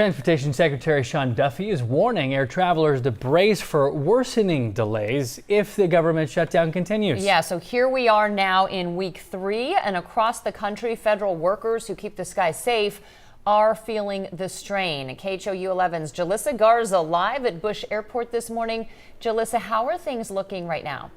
Transportation Secretary Sean Duffy is warning air travelers to brace for worsening delays if the government shutdown continues. Yeah, so here we are now in week 3, and across the country, federal workers who keep the sky safe are feeling the strain. KHOU 11's Jalissa Garza live at Bush Airport this morning. Jalissa, how are things looking right now?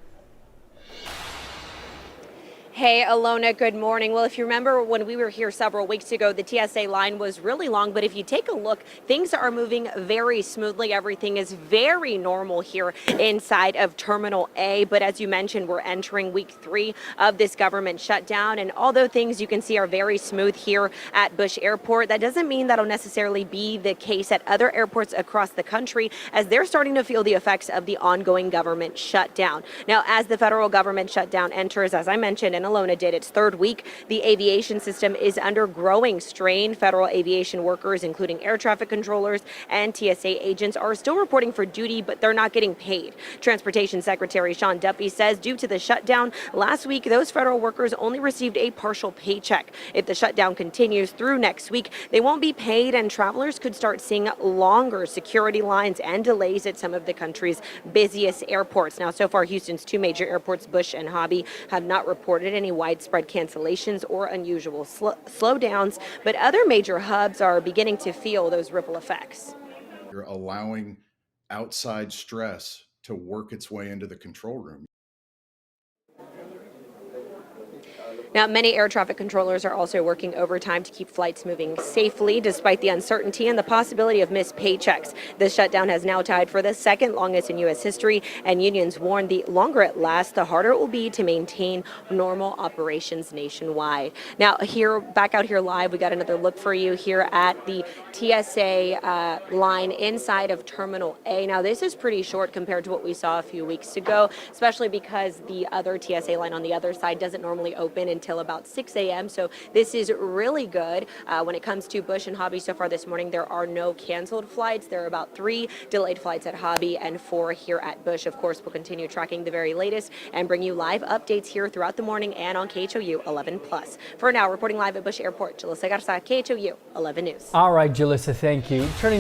Hey, Alona, good morning. Well, if you remember when we were here several weeks ago, the TSA line was really long, but if you take a look, things are moving very smoothly. Everything is very normal here inside of Terminal A. But as you mentioned, we're entering week 3 of this government shutdown. And although things you can see are very smooth here at Bush Airport, that doesn't mean that'll necessarily be the case at other airports across the country, as they're starting to feel the effects of the ongoing government shutdown. Now, as the federal government shutdown enters, as I mentioned, and Alona did its 3rd week, the aviation system is under growing strain. Federal aviation workers, including air traffic controllers and TSA agents, are still reporting for duty, but they're not getting paid. Transportation Secretary Sean Duffy says due to the shutdown last week, those federal workers only received a partial paycheck. If the shutdown continues through next week, they won't be paid, and travelers could start seeing longer security lines and delays at some of the country's busiest airports. Now, so far, Houston's 2 major airports, Bush and Hobby, have not reported any widespread cancellations or unusual slowdowns, but other major hubs are beginning to feel those ripple effects. You're allowing outside stress to work its way into the control room. Now, many air traffic controllers are also working overtime to keep flights moving safely, despite the uncertainty and the possibility of missed paychecks. This shutdown has now tied for the 2nd longest in U.S. history, and unions warn the longer it lasts, the harder it will be to maintain normal operations nationwide. Now, back out here live, we got another look for you here at the TSA line inside of Terminal A. Now, this is pretty short compared to what we saw a few weeks ago, especially because the other TSA line on the other side doesn't normally open until about 6 a.m. So this is really good. When it comes to Bush and Hobby so far this morning, there are no canceled flights. There are about 3 delayed flights at Hobby and 4 here at Bush. Of course, we'll continue tracking the very latest and bring you live updates here throughout the morning and on KHOU 11+. For now, reporting live at Bush Airport, Jalissa Garza, KHOU 11 News. All right, Jalissa, thank you. Turning